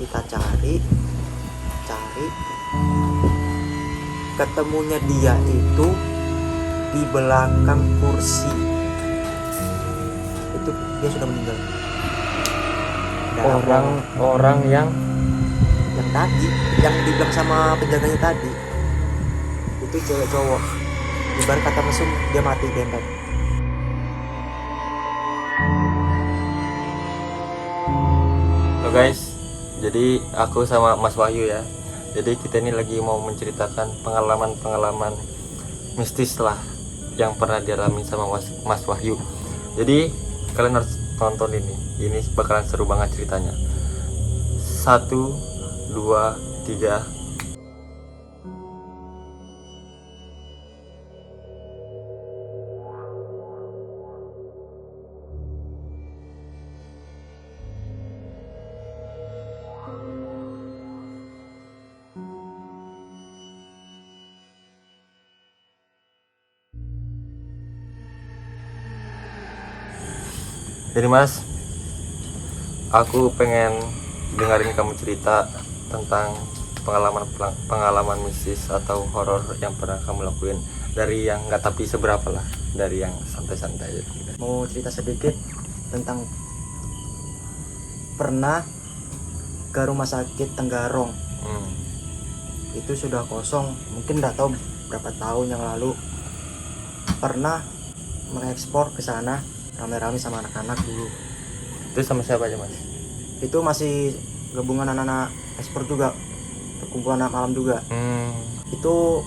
Kita cari ketemunya dia itu di belakang kursi. Itu dia sudah meninggal. Orang yang Tadi yang dibilang sama penjaganya tadi itu cewek cowok, ibarat kata mesum, dia mati tembak. Halo guys, jadi aku sama Mas Wahyu ya. Jadi kita ini lagi mau menceritakan pengalaman mistis lah yang pernah dialami sama Mas Wahyu. Jadi kalian harus tonton ini bakalan seru banget ceritanya. 1, 2, 3. Jadi Mas, aku pengen dengerin kamu cerita tentang pengalaman mistis atau horor yang pernah kamu lakuin, dari yang nggak tapi seberapa lah, dari yang santai-santai aja. Mau cerita sedikit tentang pernah ke rumah sakit Tenggarong. Itu sudah kosong, mungkin nggak tahu berapa tahun yang lalu. Pernah mengekspor ke sana rame-rame sama anak-anak dulu. Itu sama siapa aja Mas? Itu masih gabungan anak-anak ekspor juga, perkumpulan anak malam juga. Itu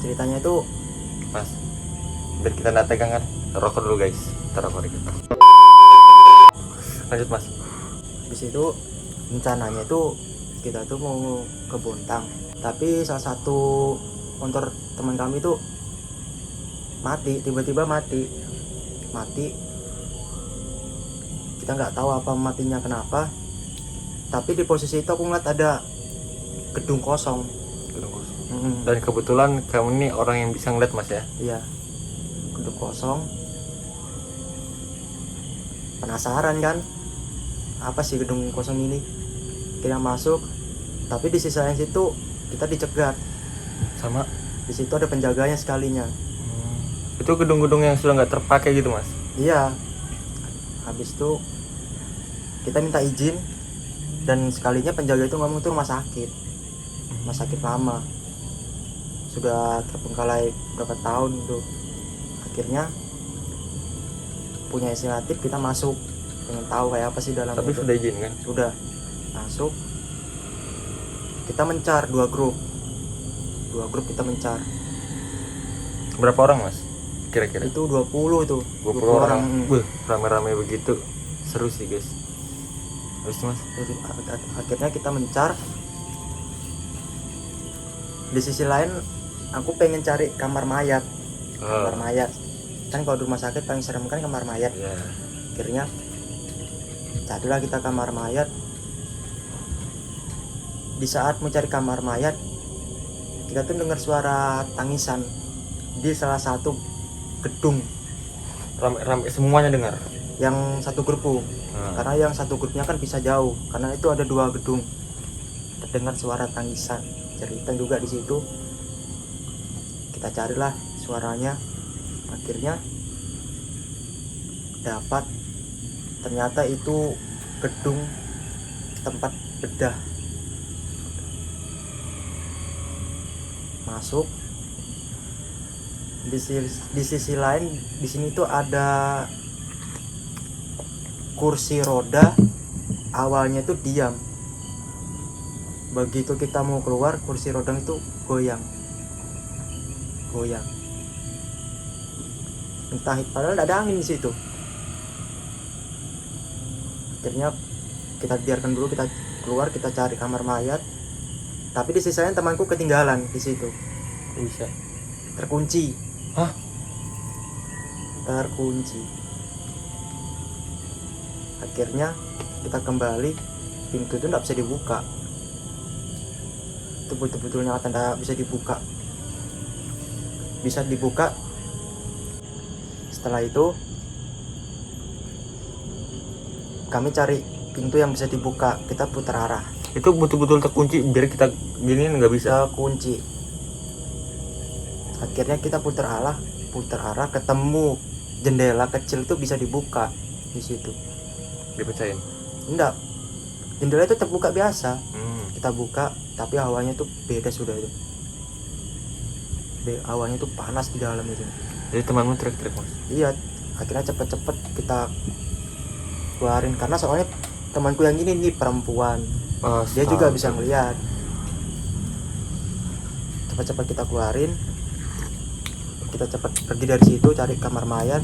ceritanya itu Mas, biar kita nggak tegang kan, rokok dulu guys, rokok dikit. Lanjut Mas. di situ rencananya itu kita tuh mau ke Bontang, tapi salah satu motor teman kami itu tiba-tiba mati. Kita nggak tahu apa matinya kenapa, tapi di posisi itu aku ngeliat ada gedung kosong. Dan kebetulan kamu ini orang yang bisa ngeliat Mas ya? Iya, gedung kosong. Penasaran kan, apa sih gedung kosong ini? Kita masuk, tapi di sisi lain situ kita dicegat. Sama? Di situ ada penjaganya sekalinya. Itu gedung-gedung yang sudah nggak terpakai gitu Mas? Iya. Habis itu kita minta izin, dan sekalinya penjaga itu ngomong itu rumah sakit lama, sudah terbengkalai berapa tahun itu. Akhirnya punya inisiatif, kita masuk, pengen tahu kayak apa sih dalam. Tapi itu. sudah izin kan? Sudah masuk. Kita mencar dua grup kita mencar. Berapa orang Mas? Kira-kira? Itu 20 itu. 20 orang. Wih, rame-rame begitu. Seru sih guys. Habis itu Mas? Jadi, akhirnya kita mencar. Di sisi lain aku pengen cari kamar mayat. Kamar mayat kan kalau di rumah sakit paling serem kan kamar mayat. Akhirnya carilah kita kamar mayat. Di saat mencari kamar mayat, kita tuh dengar suara tangisan di salah satu gedung. Rame semuanya dengar? Yang satu grup, karena yang satu grupnya kan bisa jauh, karena itu ada 2 gedung. Terdengar suara tangisan, cerita juga di situ. Kita carilah suaranya. Akhirnya dapat, ternyata itu gedung tempat bedah. Masuk. Di sisi lain di sini tuh ada kursi roda, awalnya tuh diam. Begitu kita mau keluar, kursi roda itu goyang. Entah, padahal ada angin di situ. Akhirnya kita biarkan dulu, kita keluar, kita cari kamar mayat. Tapi di sisi lain temanku ketinggalan di situ. Bisa. Terkunci. Hah? Terkunci. Akhirnya kita kembali, pintu itu nggak bisa dibuka. Itu betul-betul nyata nggak bisa dibuka. Bisa dibuka. Setelah itu kami cari pintu yang bisa dibuka, kita putar arah. Itu betul-betul terkunci biar kita gini nggak bisa. kunci. Akhirnya kita putar arah ketemu jendela kecil itu bisa dibuka di situ. Dipecahin. Enggak, jendela itu terbuka biasa. Hmm. Kita buka tapi hawanya tuh beda sudah itu. Hawanya tuh panas di dalam itu. Jadi temanmu teriak-teriak mas? Iya, akhirnya cepet-cepet kita keluarin karena soalnya temanku yang ini nih perempuan, dia juga bisa ngeliat. Cepet-cepet kita keluarin, kita cepet pergi dari situ cari kamar mayat.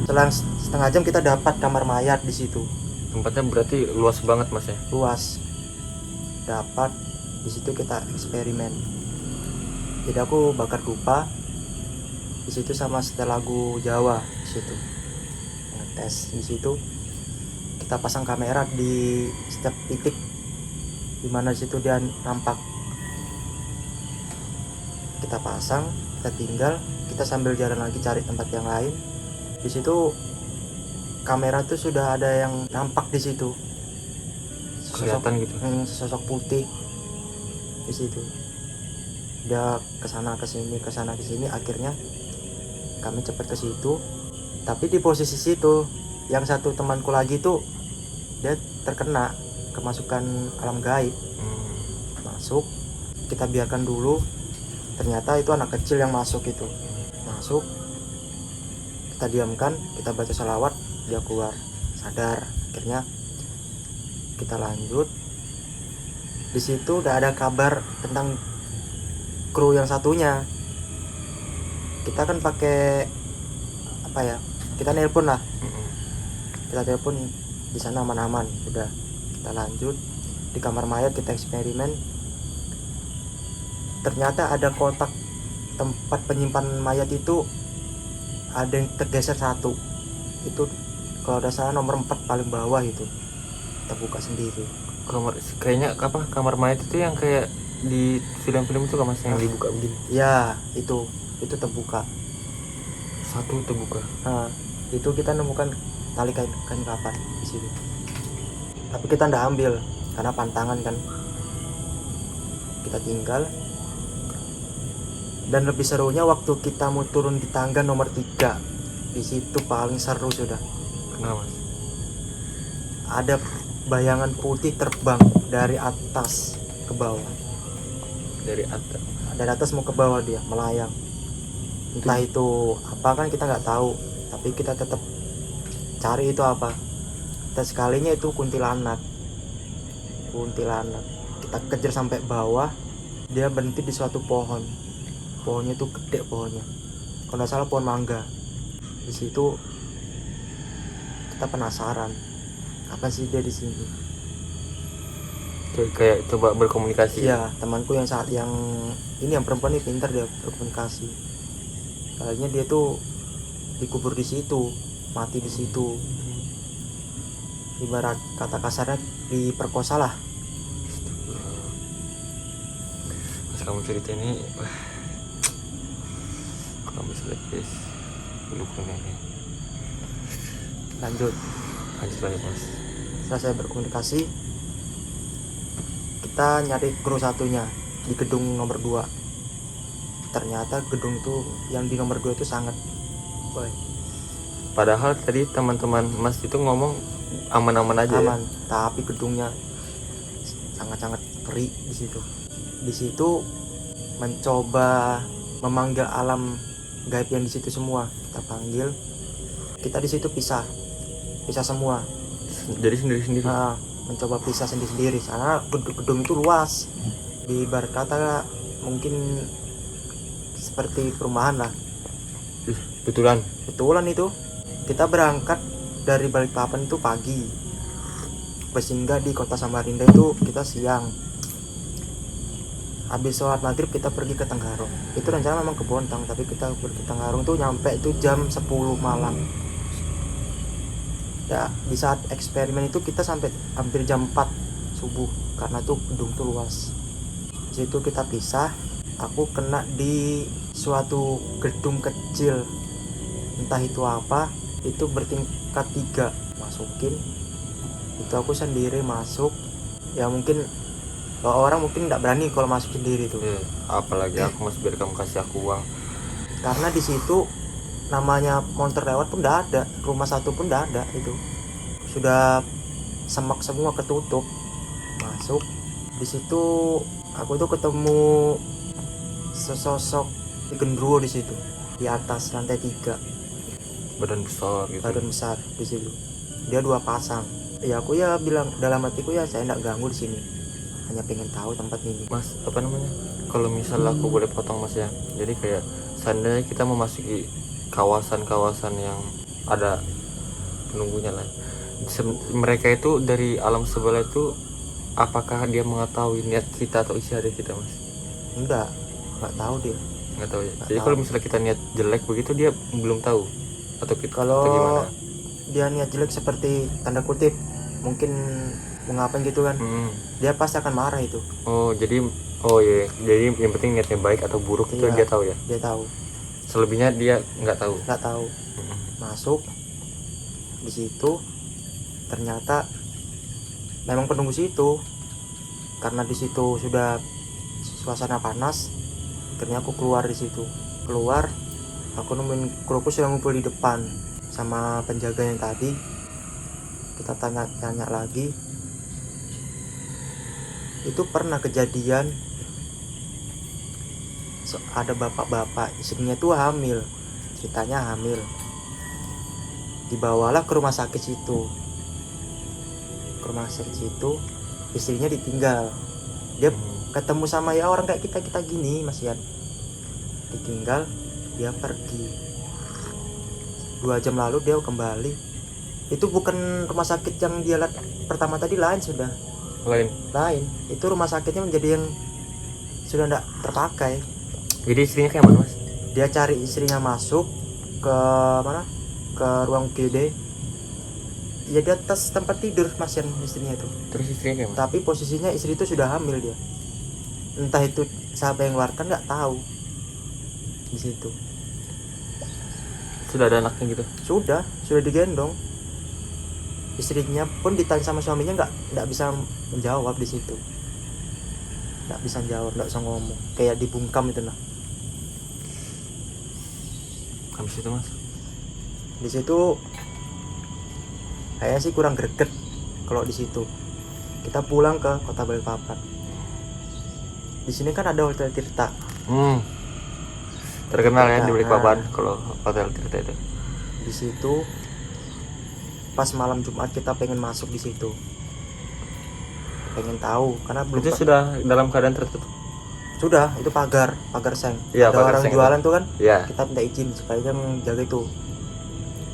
Selang setengah jam kita dapat kamar mayat di situ. Tempatnya berarti luas banget mas ya? Luas. Dapat di situ kita eksperimen. Jadi aku bakar dupa di situ sama setel lagu Jawa di situ. Ngetes di situ. Kita pasang kamera di setiap titik di mana di situ dia nampak. Kita pasang, kita tinggal, kita sambil jalan lagi cari tempat yang lain. Di situ kamera tuh sudah ada yang nampak di situ. Kelihatan gitu. Sosok putih di situ. Dia kesana kesini, akhirnya kami cepat ke situ. Tapi di posisi situ, yang satu temanku lagi tuh dia terkena kemasukan alam gaib. Masuk, kita biarkan dulu. Ternyata itu anak kecil yang masuk itu. Masuk, kita diamkan, kita baca salawat, dia keluar sadar. Akhirnya kita lanjut. Di situ udah ada kabar tentang kru yang satunya. Kita kan pakai apa ya? Kita nelpon lah. Kita telepon di sana aman-aman. Udah kita lanjut di kamar mayat, kita eksperimen. Ternyata ada kotak tempat penyimpanan mayat itu ada yang tergeser satu. Itu kalau ada salah nomor 4 paling bawah itu. Kita buka sendiri. Kayaknya apa kamar mayat itu yang kayak di film-film itu kan mas yang dibuka begini? Ya itu terbuka. Satu terbuka. Nah, itu kita nemukan tali kain kapan di sini. Tapi kita ndak ambil karena pantangan kan. Kita tinggal. Dan lebih serunya waktu kita mau turun di tangga nomor 3. Di situ paling seru sudah. Kenapa mas? Ada bayangan putih terbang dari atas ke bawah. Dari atas. Dari atas mau ke bawah dia melayang. Entah itu apa kan kita nggak tahu. Tapi kita tetap cari itu apa. Dan sekalinya itu kuntilanak. Kita kejar sampai bawah. Dia berhenti di suatu pohon. Pohonnya itu gede pohonnya. Kalau nggak salah pohon mangga. Di situ kita penasaran. Apa sih dia di sini? Kayak coba berkomunikasi. Iya, temanku yang ini yang perempuan ini pintar dia berkomunikasi. Kayaknya dia tuh dikubur di situ, mati di situ. Ibarat kata kasarnya diperkosa lah. Mas kamu cerita ini, wah, kamu lihat guys, lukanya ini. Lanjut lagi mas. Setelah saya berkomunikasi, kita nyari kru satunya di gedung nomor 2. Ternyata gedung itu yang di nomor 2 itu sangat baik. Padahal tadi teman-teman mas itu ngomong aman-aman aja. Aman, ya? Tapi gedungnya sangat-sangat ngeri di situ. Di situ mencoba memanggil alam gaib yang di situ semua. Kita panggil. Kita di situ pisah semua. Jadi sendiri-sendiri. Nah, mencoba pisah sendiri-sendiri. Karena gedung itu luas. Di ibarat kata mungkin seperti perumahan lah. Betulan itu. Kita berangkat dari Balikpapan itu pagi. Bersinggah di kota Samarinda itu kita siang. Habis sholat maghrib kita pergi ke Tenggarong. Itu rencana memang ke Bontang, tapi kita pergi ke Tenggarong tuh nyampe itu jam 10 malam. Ya, di saat eksperimen itu kita sampai hampir jam 4 subuh karena tuh gedung tuh luas. Di situ kita pisah. Aku kena di suatu gedung kecil. Entah itu apa, itu bertingkat 3. Masukin. Itu aku sendiri masuk. Ya mungkin Kalau orang mungkin nggak berani kalau masuk sendiri tuh. Iya, apalagi aku mas biar kamu kasih aku uang. Karena di situ namanya monster lewat pun nggak ada, rumah satu pun nggak ada, itu sudah semak semua, ketutup. Masuk di situ aku tuh ketemu sesosok genderuwo di situ, di atas lantai 3, Badan besar gitu. badan besar di situ. Dia 2 pasang. Ya aku ya bilang dalam hatiku, ya saya nggak ganggu di sini, hanya pengen tahu tempat ini. Mas, apa namanya, kalau misal aku boleh potong mas ya, jadi kayak seandainya kita memasuki kawasan-kawasan yang ada penunggunya lah, mereka itu dari alam sebelah itu, apakah dia mengetahui niat kita atau isi hati kita mas? Nggak tahu dia. Nggak tahu ya. Nggak Jadi tahu. kalau misalnya kita niat jelek begitu dia belum tahu atau kita Kalau atau gimana? dia niat jelek seperti tanda kutip mungkin mengapa gitu kan, dia pasti akan marah itu. Oh jadi, oh iya, jadi yang penting niatnya baik atau buruk itu Iya. dia tahu ya. Dia tahu. Selebihnya dia nggak tahu. Nggak tahu. Masuk di situ, ternyata memang penunggu situ. Karena di situ sudah suasana panas, akhirnya aku keluar di situ. Keluar, aku nemuin kruku sudah ngumpul di depan sama penjaga yang tadi. Kita tanya lagi, itu pernah kejadian ada bapak-bapak, istrinya tuh hamil, ceritanya hamil, dibawalah ke rumah sakit situ. Ke rumah sakit situ istrinya ditinggal, dia ketemu sama ya orang kayak kita gini Mas Yan, ditinggal, dia pergi. 2 jam lalu dia kembali. Itu bukan rumah sakit yang dia lihat pertama tadi, lain, sudah lain. Itu rumah sakitnya menjadi yang sudah tidak terpakai. Jadi istrinya kayak mana mas? Dia cari istrinya masuk ke mana, ke ruang UGD, ya di atas tempat tidur Mas Yan istrinya itu. Terus istrinya kayak mana? Tapi posisinya istri itu sudah hamil dia. Entah itu siapa yang ngeluarkan, nggak tahu. Di situ Sudah ada anaknya gitu? sudah digendong. Istrinya pun ditanya sama suaminya, nggak bisa menjawab di situ. Nggak bisa jawab, nggak bisa ngomong, kayak dibungkam itu lah. Habis itu mas? Di situ saya sih kurang greget kalau di situ. Kita pulang ke Kota Balikpapan. Di sini kan ada Hotel Tirta. Terkenal ya di Terkenal. Balikpapan kalau Hotel Tirta itu. Di situ pas malam Jumat kita pengen masuk di situ, pengen tahu karena belum Itu sudah dalam keadaan tertutup? sudah, itu pagar seng. Iya, Ada pagar orang seng jualan itu. tuh kan, Iya. kita minta izin supaya dia menjaga itu.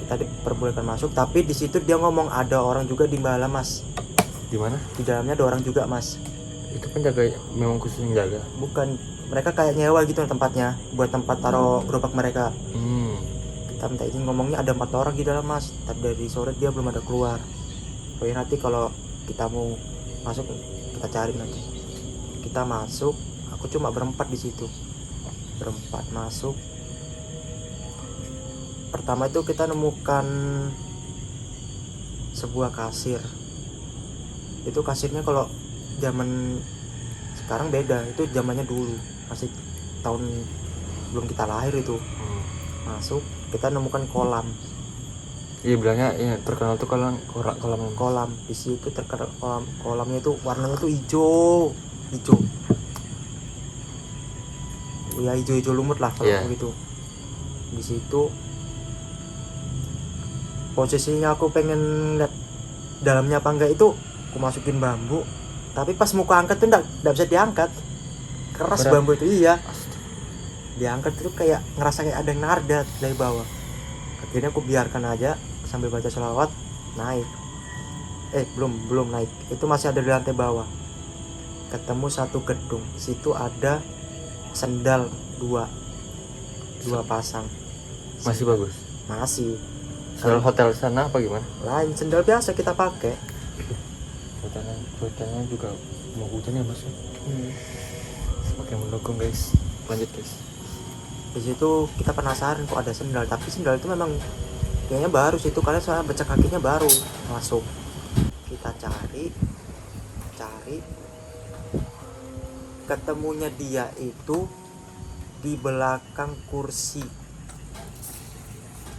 Kita diperbolehkan masuk, tapi di situ dia ngomong ada orang juga di dalam Mas. Di mana? Di dalamnya ada orang juga Mas. Itu penjaga memang khusus yang jaga? Bukan, mereka kayak nyewa gitu tempatnya, buat tempat taruh gerobak mereka. Kita minta izin, ngomongnya ada 4 orang di dalam Mas. Tapi dari sore dia belum ada keluar. Pokoknya nanti kalau kita mau masuk kita cari nanti. Kita masuk, aku cuma berempat di situ. Berempat masuk. Pertama itu kita nemukan sebuah kasir. Itu kasirnya kalau zaman sekarang beda, itu zamannya dulu, masih tahun belum kita lahir itu. Masuk, kita nemukan kolam. Iya bilangnya ya, terkenal tuh kolam Di situ terkenal kolamnya itu warnanya tuh hijau. Ya hijau lumut lah kalau gitu. Di situ posisinya aku pengen lihat dalamnya apa enggak, itu aku masukin bambu, tapi pas mau angkat tuh enggak bisa diangkat, keras. Berat. Bambu itu iya. Diangkat itu kayak ngerasa kayak ada yang nardat dari bawah. Akhirnya aku biarkan aja sambil baca sholawat, naik. Belum naik, itu masih ada di lantai bawah. Ketemu satu gedung, situ ada sendal dua pasang. Masih bagus? Masih. Sendal hotel sana apa gimana? Lain, sendal biasa kita pakai. Cuacanya juga mau hujan ya mas. Semakin mendukung guys. Lanjut guys. Di situ kita penasaran kok ada sendal, tapi sendal itu memang kayaknya baru situ, karena soalnya becek kakinya baru masuk. Kita cari ketemunya dia itu di belakang kursi.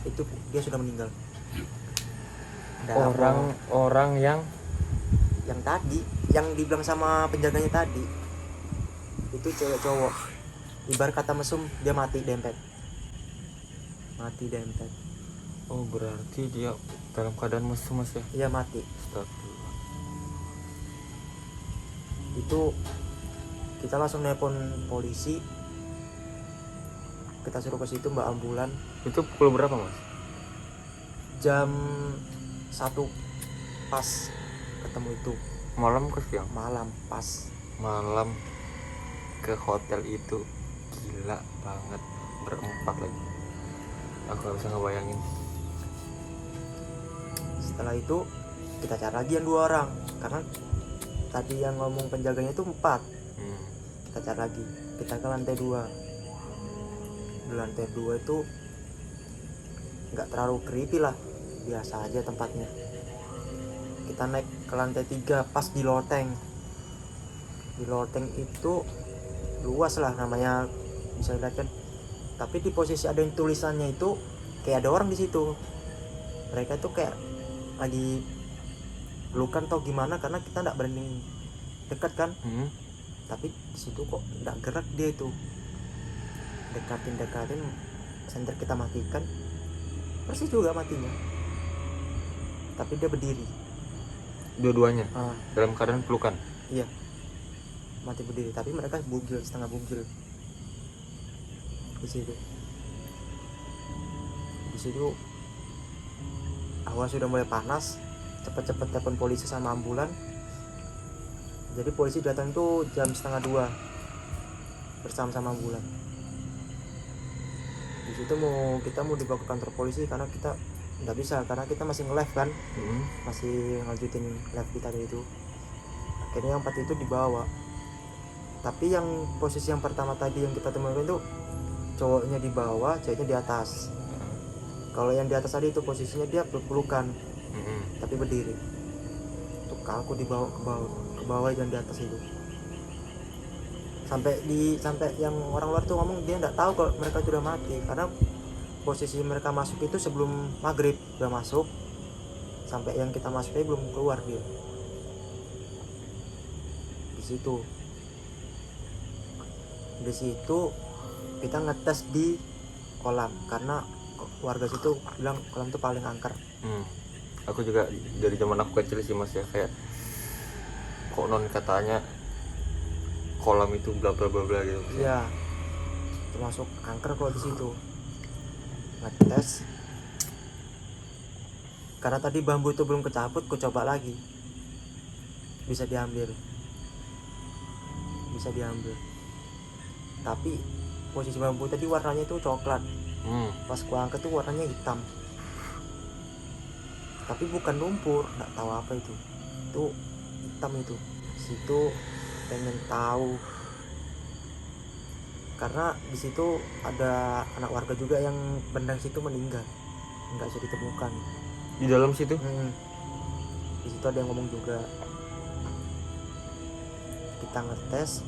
Itu dia sudah meninggal. Ada Orang yang tadi, yang dibilang sama penjaganya tadi, itu cewek cowok. Ibarat kata mesum, dia mati dempet. oh berarti dia dalam keadaan mesum mas ya. Iya mati. Astagfirullah. Itu kita langsung nelpon polisi, kita suruh ke situ mbak ambulan. Itu pukul berapa mas? Jam 1 pas ketemu itu. Malam ke siang? Malam pas. Malam ke hotel itu gila banget, berempat lagi. Aku gak bisa ngebayangin. Setelah itu kita cari lagi yang 2 orang, karena tadi yang ngomong penjaganya itu 4. Kita cari lagi, kita ke lantai 2. Di lantai 2 itu nggak terlalu creepy lah, biasa aja tempatnya. Kita naik ke lantai 3 pas di loteng. Di loteng itu luas lah namanya, bisa dilihat kan. Tapi di posisi ada yang tulisannya itu kayak ada orang di situ. Mereka tuh kayak lagi pelukan atau gimana, karena kita nggak berani dekat kan. Tapi di situ kok nggak gerak dia itu. Dekatin senter kita matikan, persis juga matinya. Tapi dia berdiri. Dua-duanya dalam keadaan pelukan. Iya, mati berdiri, tapi mereka bugil, setengah bugil di situ. Awal sudah mulai panas, cepet-cepet telepon polisi sama ambulan. Jadi polisi datang tuh jam 1:30 bersama ambulan. Di situ kita mau dibawa ke kantor polisi, karena kita nggak bisa, karena kita masih nge-live kan. Masih ngajutin live kita dari itu. Akhirnya yang 4 itu dibawa. Tapi yang posisi yang pertama tadi yang kita temukan itu cowoknya di bawah, ceweknya di atas. Kalau yang di atas tadi itu posisinya dia pelukan, tapi berdiri. Tuh aku dibawa ke bawah yang di atas itu. Sampai yang orang luar tuh ngomong dia nggak tahu kalau mereka sudah mati, karena posisi mereka masuk itu sebelum maghrib udah masuk. Sampai yang kita masuknya belum keluar dia. Di situ kita ngetes di kolam, karena warga situ bilang kolam itu paling angker. Aku juga dari zaman aku kecil sih mas ya, kayak kok non katanya kolam itu bla bla bla bla gitu. Iya, termasuk angker kalau di situ. Ngetes, karena tadi bambu itu belum kecabut, ku coba lagi, bisa diambil. Tapi posisi bambu tadi warnanya itu coklat. Pas ku angkat tuh warnanya hitam. Tapi bukan lumpur, nggak tahu apa itu hitam itu. Situ pengen tahu, karena di situ ada anak warga juga yang berenang situ meninggal, nggak bisa ditemukan Di dalam situ? Di situ ada yang ngomong juga. Kita ngetes,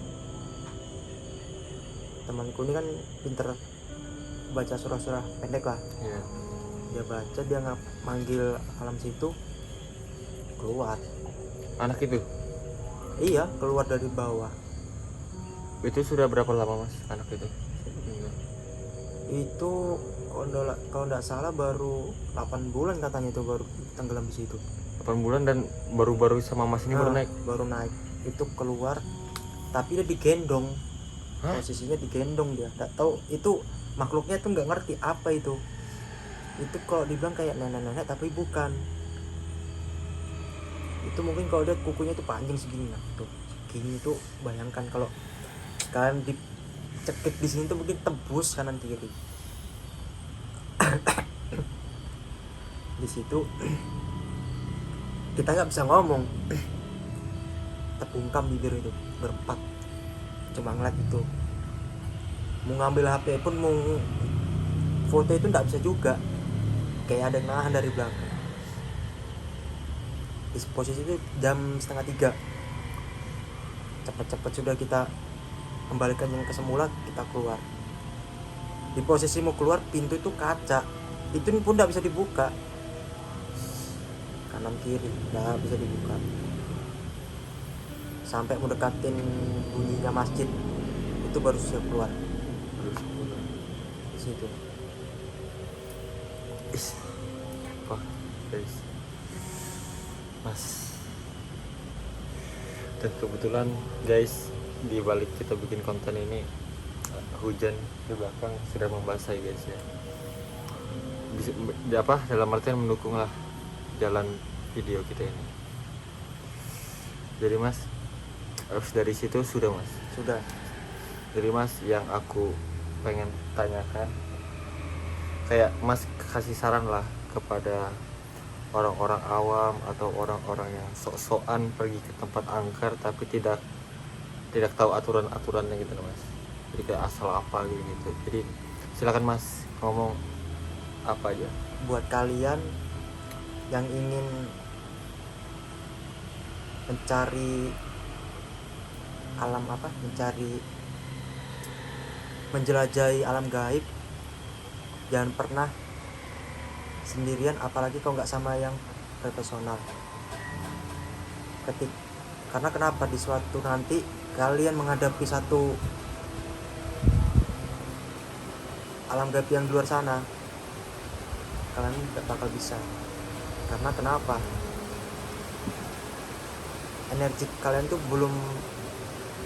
temanku ini kan pinter baca surah-surah pendek lah. Dia baca, dia manggil alam situ, keluar. Anak itu? Iya, keluar dari bawah. Itu sudah berapa lama mas anak itu? Itu kalau nggak salah baru 8 bulan katanya, itu baru tenggelam di situ. 8 bulan dan baru sama mas ini baru naik itu keluar, tapi dia digendong. Posisinya digendong, dia nggak tahu itu makhluknya tuh, nggak ngerti apa itu kalau dibilang kayak nenek-nenek tapi bukan. Itu mungkin kalau dia kukunya tuh panjang segini lah, tuh segini tuh. Bayangkan kalau kalian dicekik di sini tuh mungkin tembus kanan kiri. Di situ kita nggak bisa ngomong, terbungkam bibir itu berempat, cuma ngeliat itu. Mau ngambil HP pun, mau foto itu nggak bisa juga, kayak ada nahan dari belakang. Di posisi itu jam 2:30, cepet-cepet sudah kita kembalikan yang ke semula, kita keluar. Di posisi mau keluar, pintu itu kaca, itu pun tidak bisa dibuka, kanan kiri tidak bisa dibuka. Sampai mendekatin bunyinya masjid, itu baru siap keluar. Di situ. Wah guys, mas. Dan kebetulan guys, di balik kita bikin konten ini, hujan di belakang sudah membasahi guys ya. Bisa, dalam artian mendukung lah jalan video kita ini. Jadi mas, harus dari situ sudah mas. Sudah. Jadi mas, yang aku pengen tanyakan, kayak mas kasih saran lah kepada orang-orang awam atau orang-orang yang sok-sokan pergi ke tempat angker tapi tidak tahu aturan-aturannya gitu loh mas. Jadi kayak asal apa gitu. Jadi silakan mas ngomong apa aja. Buat kalian yang ingin mencari alam menjelajahi alam gaib, jangan pernah sendirian, apalagi kalau nggak sama yang profesional. Karena kenapa, di suatu nanti kalian menghadapi satu alam gaib yang di luar sana, kalian nggak bakal bisa. Karena kenapa, energi kalian tuh belum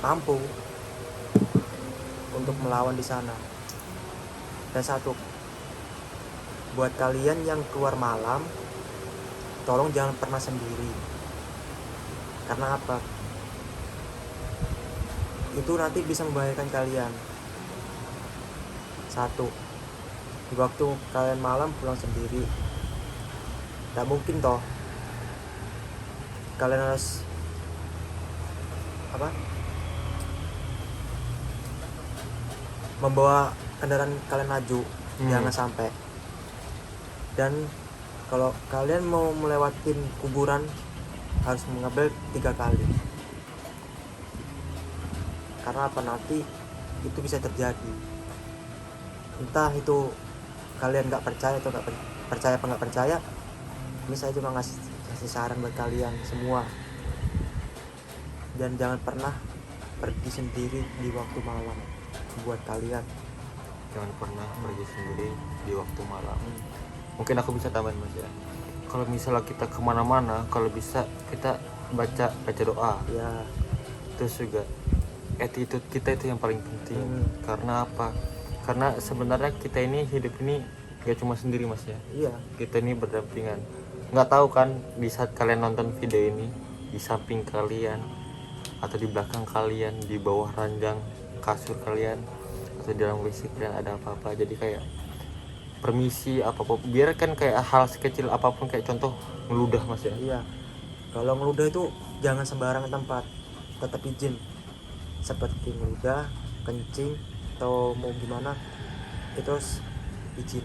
mampu untuk melawan di sana. Dan satu, buat kalian yang keluar malam, tolong jangan pernah sendiri. Karena apa? Itu nanti bisa membahayakan kalian. Satu, di waktu kalian malam pulang sendiri, tidak mungkin toh kalian harus membawa kendaraan kalian maju. Jangan sampai. Dan kalau kalian mau melewatin kuburan, harus mengambil 3 kali. Karena apa, nanti itu bisa terjadi. Entah itu kalian nggak percaya atau nggak percaya apa nggak percaya, ini saya cuma ngasih saran buat kalian semua. Dan jangan pernah pergi sendiri di waktu malam. Buat kalian, jangan pernah pergi sendiri di waktu malam. Mungkin aku bisa tambahin mas ya, kalau misalnya kita kemana-mana, kalau bisa kita baca doa ya. Terus juga attitude kita itu yang paling penting. Karena apa? Karena sebenarnya kita ini hidup ini gak cuma sendiri mas ya. Iya. Kita ini berdampingan. Nggak tahu kan, di saat kalian nonton video ini, di samping kalian atau di belakang kalian, di bawah ranjang kasur kalian atau di dalam WC kalian ada apa-apa. Jadi kayak permisi apa-apa, biar kan kayak hal sekecil apapun, kayak contoh ngeludah mas ya. Iya. Kalau ngeludah itu jangan sembarangan tempat, tetap izin. Seperti ngeludah, kencing atau mau gimana, itu harus izin.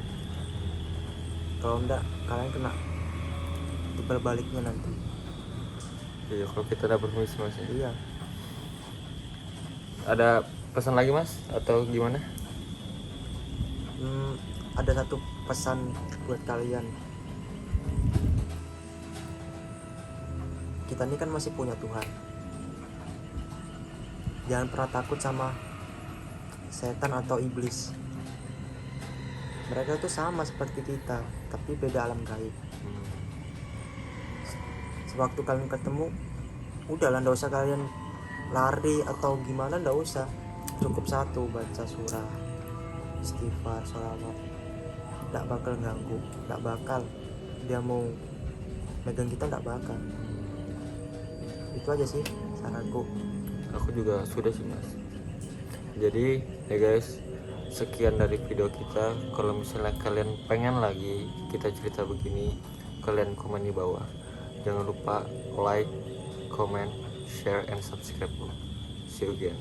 Kalau enggak, kalian kena timbal baliknya nanti. Iya, kalau kita udah permisi mas ya. Iya. Ada pesan lagi mas atau gimana? Ada satu pesan buat kalian. Kita ini kan masih punya Tuhan. Jangan pernah takut sama setan atau iblis. Mereka itu sama seperti kita, tapi beda alam gaib. Sewaktu kalian ketemu, udahlah, nggak usah kalian lari atau gimana, nggak usah. Cukup satu, baca surah, istighfar, sholawat. Nggak bakal ganggu, nggak bakal dia mau megang kita, nggak bakal. Itu aja sih saranku. Aku juga sudah sih mas. Jadi ya guys, sekian dari video kita. Kalau misalnya kalian pengen lagi kita cerita begini, kalian komen di bawah. Jangan lupa like, comment, share, and subscribe. See you again.